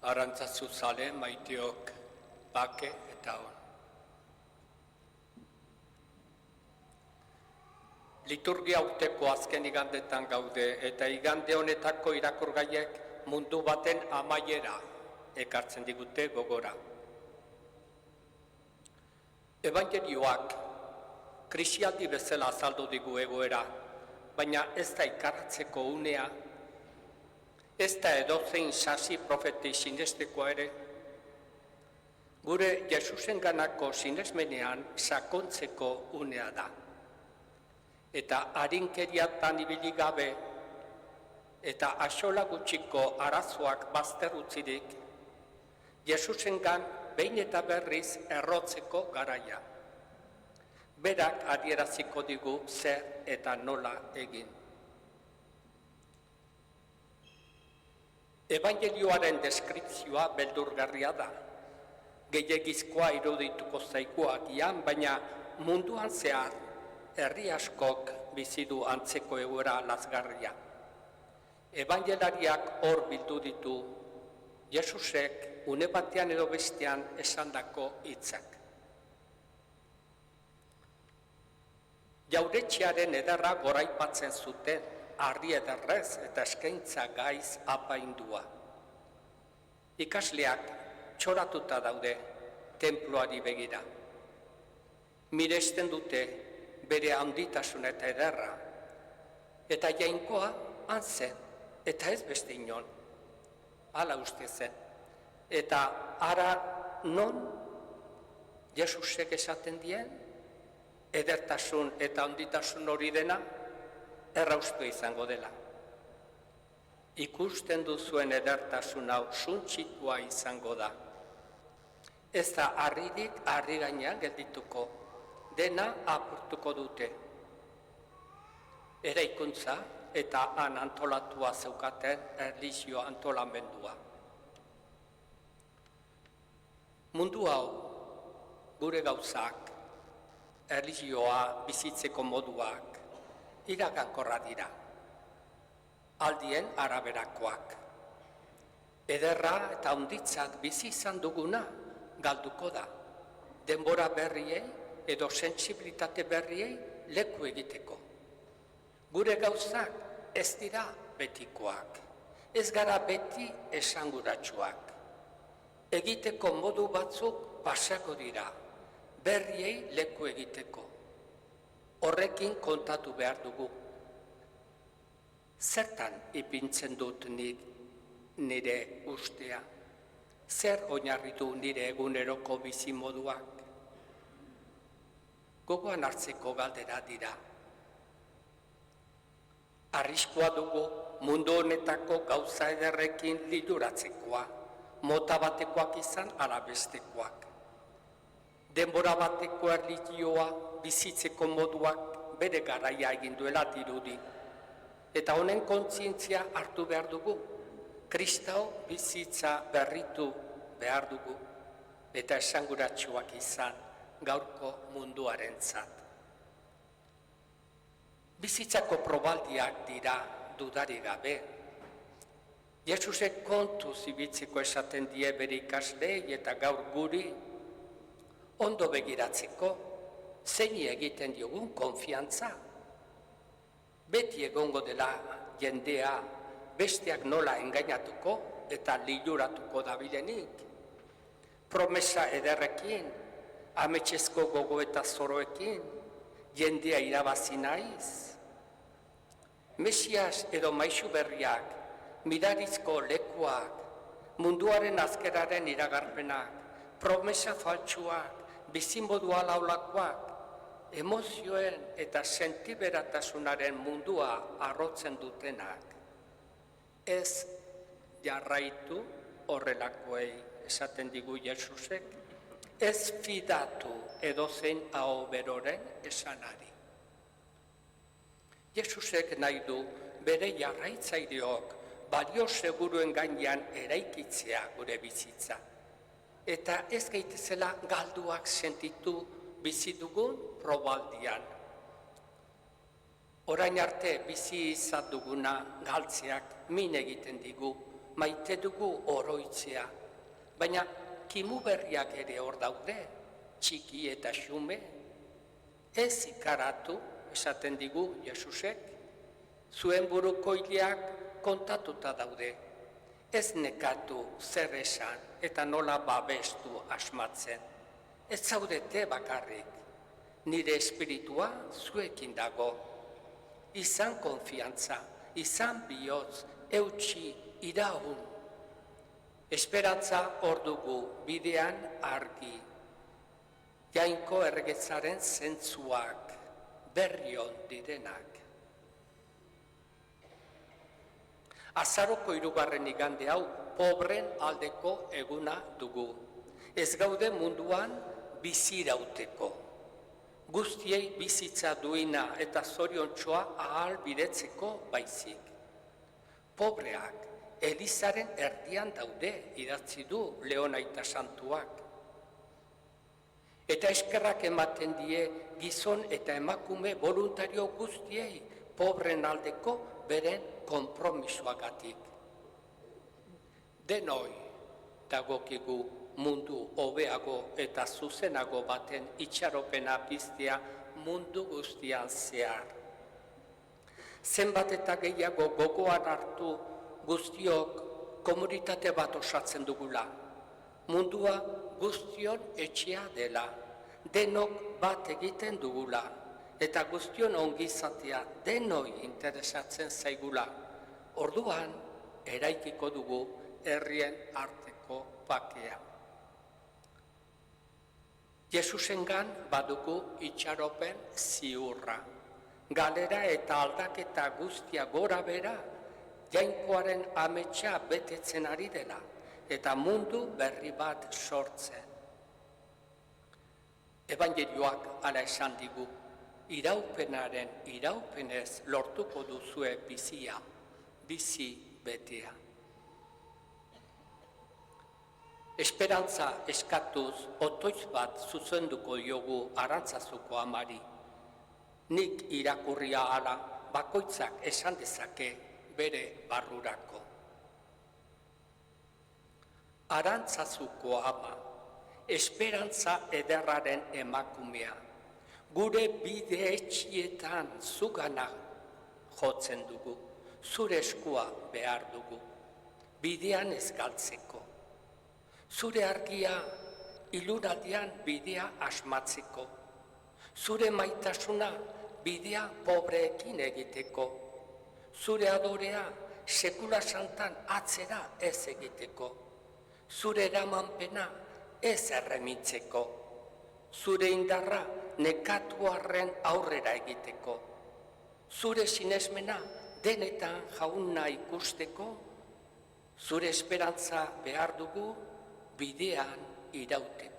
Arantzazu zale, maiteok, bake eta on. Liturgia urteko azken igandetan gaude eta igande honetako irakurgaiek mundu baten amaiera ekartzen digute gogora. Evangelioak krisialdi bezala azaldu digu egoera, baina ez da ikarratzeko unea, ez da edozein sasi profeti sinestekoa ere. Gure Jesusenganako sinesmenean sakontzeko unea da. Eta harinkeriatan ibili gabe eta axola gutxiko arazoak bazter utzirik, Jesusengan behin eta berriz errotzeko garaia. Berak adieraziko digu zer eta nola egin. Evangelioaren deskripzioa beldurgarria da. Gehiegizkoa irudituko zaigu agian, baina munduan zehar herri askok bizi du antzeko egoera lazgarria. Evangelariak hor bildu ditu Jesusek une batean edo bestean esandako hitzak. Jauretxearen ederra goraipatzen zuten, harri ederrez eta eskaintza gaiz apaindua. Ikasleak txoratuta daude tenpluari begira. Miresten dute bere handitasun eta ederra, eta jainkoa han zen, eta ez beste inon, hala uste zen. Eta ara non Jesusek esaten dien, edertasun eta handitasun hori dena, erraustu izango dela. Ikusten duzuen edertasun hau suntsikoa izango da. Ez da harririk harri gainean geldituko, dena apurtuko dute. Eraikuntza eta han antolatua zeukaten erlijio antolamendua. Mundu hau, gure gauzak, erlijioa bizitzeko moduak, iragankorra dira. Aldien araberakoak. Ederra eta handitzak bizi izan duguna galduko da. Denbora berriei edo sentsibilitate berriei leku egiteko. Gure gauzak ez dira betikoak, ez gara beti esanguratsuak. Egiteko modu batzuk pasako dira, berriei leku egiteko. Horrekin kontatu behar dugu. Zertan ipintzen dut nire ustea? Zer oinarritu nire eguneroko bizi moduak? Gogoan hartzeko galdera dira. Arriskua dugu mundu honetako gauza ederrekin liduratzekoa, mota batekoak izan ala bestekoak. Denbora bateko erlijioa bizitzeko moduak bere garaia egin duela dirudi. Eta honen kontzientzia hartu behar dugu. Kristau bizitza berritu behar dugu. Eta esanguratsuak izan gaurko munduarentzat. Bizitzako probaldiak dira dudari gabe. Jesusek kontu zibitzeko esaten die bere ikaslei eta gaur guri, ondo begiratzeko, zeini egiten diogun konfiantza. Beti egongo dela jendea besteak nola engainatuko eta liluratuko dabilenik. Promesa ederrekin, ametxezko gogo eta zoroekin, jendea irabazi naiz. Mesias edo maisu berriak, mirarizko lekuak, munduaren azkeraren iragarpenak, promesa faltsuak, bizimodua laulakoak, emozioen eta sentiberatasunaren mundua arrotzen dutenak. Ez jarraitu horrelakoei esaten digu Jesusek, ez fidatu edozein aho beroren esanari. Jesusek nahi du bere jarraitzaileok balio seguruen gainean eraikitzea gure bizitza. Eta ez gaitezela galduak sentitu bizi dugun probaldian. Orain arte bizi izan duguna galtzeak min egiten digu, maite dugu oroitzea, baina kimu berriak ere hor daude, txiki eta xume, ez ikaratu, esaten digu Jesusek, zuen burukoileak kontatuta daude, ez nekatu zer esan eta nola babestu asmatzen, ez zaudete bakarrik, nire espiritua zuekin dago, izan konfiantza, izan bihotz, eutxi, iraun. Esperantza hor dugu bidean argi, Jainko erregetzaren zentzuak, berrion direnak. Azaroko 3. igande hau pobren aldeko eguna dugu. Ez gaude munduan bizirauteko. Guztiei bizitza duina eta zoriontsoa ahal bidetzeko baizik. Pobreak Elizaren erdian daude idatzi du Leonaita Santuak. Eta eskerrak ematen die gizon eta emakume voluntario guztiei pobren aldeko beren konpromisoagatik. Denoi dagokigu mundu hobeago eta zuzenago baten itxaropena piztea mundu guztian zehar. Zenbat eta gehiago gogoan hartu guztiok komunitate bat osatzen dugula. Mundua guztion etxea dela, denok bat egiten dugula, eta guztion ongizatea denoi interesatzen zaigula. Orduan, eraikiko dugu herrien arteko bakea. Jesusengan badugu itxaropen ziurra. Galera eta aldaketa guztia gora bera, Jainkoaren ametsa betetzen ari dela, eta mundu berri bat sortzen. Evangelioak hala esan digu, iraupenaren iraupenez lortuko duzue bizia, bizi betea. Esperantza eskatuz otoitz bat zuzenduko diogu Arantzazuko amari. Nik irakurria hala bakoitzak esan dezake bere barrurako. Arantzazuko ama, esperantza ederraren emakumea, gure bide etxietan zugana jotzen dugu, zure eskua behar dugu, bidean ez galtzeko. Zure argia ilunaldian bidea asmatzeko, zure maitasuna bidea pobreekin egiteko, zure adorea sekula santan atzera ez egiteko, zure eramanpena ez erremitzeko, zure indarra nekatuarren aurrera egiteko, zure sinesmena denetan jauna ikusteko, zure esperantza behar dugu bidean irauteko.